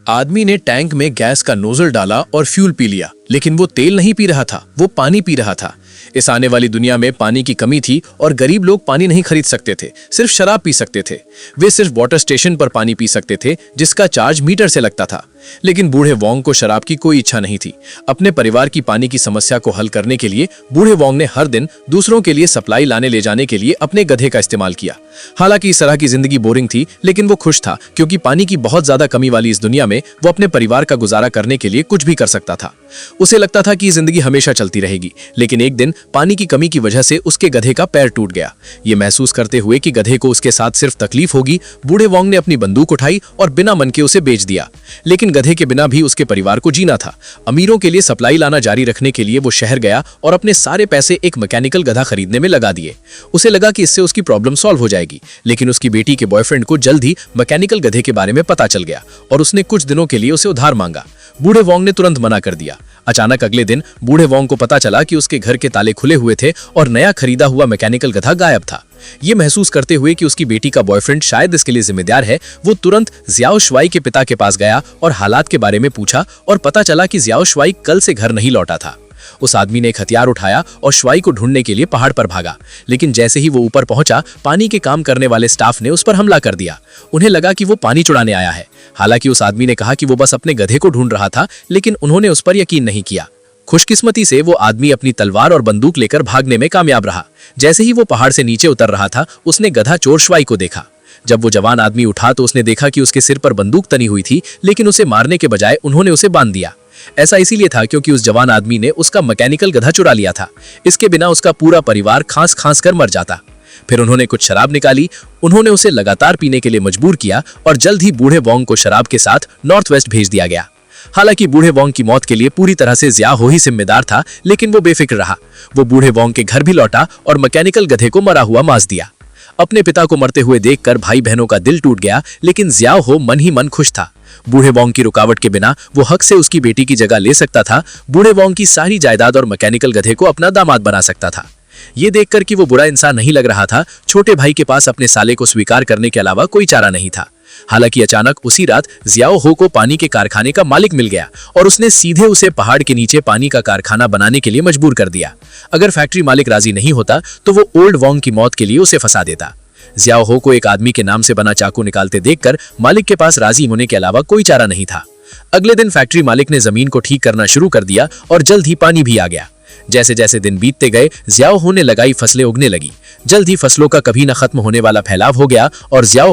आदमी ने टैंक में गैस का नोजल डाला और फ्यूल पी लिया, लेकिन वो तेल नहीं पी रहा था, वो पानी पी रहा था। इस आने वाली दुनिया में पानी की कमी थी और गरीब लोग पानी नहीं खरीद सकते थे, सिर्फ शराब पी सकते थे। वे सिर्फ वाटर स्टेशन पर पानी पी सकते थे, जिसका चार्ज मीटर से लगता था। लेकिन बूढ़े वोंग को शराब की कोई इच्छा नहीं थी। अपने परिवार की पानी की समस्या को हल करने के लिए बूढ़े वोंग ने हर दिन दूसरों के लिए सप्लाई लाने ले जाने के लिए अपने गधे का इस्तेमाल किया। हालांकि इस तरह की जिंदगी बोरिंग थी, लेकिन वो खुश था, क्योंकि पानी की बहुत ज्यादा कमी वाली इस दुनिया में वो अपने परिवार का गुजारा करने के लिए कुछ भी कर सकता था। उसे लगता था कि जिंदगी हमेशा चलती रहेगी, लेकिन एक दिन पानी की कमी की वजह से उसके गधे का पैर टूट गया। ये महसूस करते हुए कि गधे को उसके साथ सिर्फ तकलीफ होगी, बूढ़े वोंग ने अपनी बंदूक उठाई और बिना मन के उसे बेच दिया। लेकिन गधे के बिना भी उसके परिवार को जीना था। अमीरों के लिए सप्लाई लाना जारी रखने के लिए वो शहर गया और अपने सारे पैसे एक मैकेनिकल गधा खरीदने में लगा दिए। उसे लगा कि इससे उसकी प्रॉब्लम सॉल्व हो जाएगी, लेकिन उसकी बेटी के बॉयफ्रेंड को जल्द ही मैकेनिकल गधे के बारे में पता चल गया और उसने कुछ दिनों के लिए उसे उधार मांगा। बूढ़े वोंग ने तुरंत मना कर दिया। अचानक अगले दिन बूढ़े वोंग को पता चला कि उसके घर के ताले खुले हुए थे और नया खरीदा हुआ मैकेनिकल गधा गायब था। ये महसूस करते हुए कि उसकी बेटी का बॉयफ्रेंड शायद इसके लिए जिम्मेदार है, वो तुरंत जियाओ शुआई के पिता के पास गया और हालात के बारे में पूछा और पता चला कि जियाओ शुआई कल से घर नहीं लौटा था। उस आदमी ने एक हथियार उठाया और शुआई को ढूंढने के लिए पहाड़ पर भागा, लेकिन जैसे ही वो ऊपर पहुंचा, पानी के काम करने वाले स्टाफ ने उस पर हमला कर दिया। उन्हें लगा कि वो पानी चुराने आया है। हालांकि उस आदमी ने कहा कि वो बस अपने गधे को ढूंढ रहा था, लेकिन उन्होंने उस पर यकीन नहीं किया। खुशकिस्मती से वो आदमी अपनी तलवार और बंदूक लेकर भागने में कामयाब रहा। जैसे ही वो पहाड़ से नीचे उतर रहा था, उसने गधा चोर शुआई को देखा। जब वो जवान आदमी उठा तो उसने देखा कि उसके सिर पर बंदूक तनी हुई थी, लेकिन उसे मारने के बजाय उन्होंने उसे बांध दिया। ऐसा इसीलिए था क्योंकि उस जवान आदमी ने उसका मैकेनिकल गधा चुरा लिया था। इसके बिना उसका पूरा परिवार खांस खांस कर मर जाता। फिर उन्होंने कुछ शराब निकाली, उन्होंने उसे लगातार पीने के लिए मजबूर किया और जल्द ही बूढ़े वोंग को शराब के साथ नॉर्थ वेस्ट भेज दिया गया। हालांकि बूढ़े वोंग की मौत के लिए पूरी तरह से जियाओ ही जिम्मेदार था, लेकिन वो बेफिक्र रहा। वो बूढ़े वोंग के घर भी लौटा और मैकेनिकल गधे को मरा हुआ मांस दिया। अपने पिता को मरते हुए देखकर भाई बहनों का दिल टूट गया, लेकिन जियाओ मन ही मन खुश था। बूढ़े वोंग की रुकावट के बिना वो हक से उसकी बेटी की जगह ले सकता था। बूढ़े वोंग की सारी जायदाद और मैकेनिकल गधे को अपना दामाद बना सकता था। ये देखकर कि वो बुरा इंसान नहीं लग रहा था, छोटे भाई के पास अपने साले को स्वीकार करने के अलावा कोई चारा नहीं था। हालांकि अचानक उसी रात जियाओ को पानी के कारखाने का मालिक मिल गया और उसने सीधे उसे पहाड़ के नीचे पानी का कारखाना बनाने के लिए मजबूर कर दिया। अगर फैक्ट्री मालिक राजी नहीं होता तो वो ओल्ड वोंग की मौत के लिए उसे फंसा देता। जियाओ को एक आदमी के नाम से बना चाकू निकालते देखकर मालिक के पास राजी होने के अलावा कोई चारा नहीं था। अगले दिन फैक्ट्री मालिक ने जमीन को ठीक करना शुरू कर दिया और जल्द ही पानी भी आ गया। जैसे जैसे दिन बीतते गए, जियाओ ने लगाई फसलें उगने लगी। जल्द ही फसलों का कभी न खत्म होने वाला फैलाव हो गया और जियाओ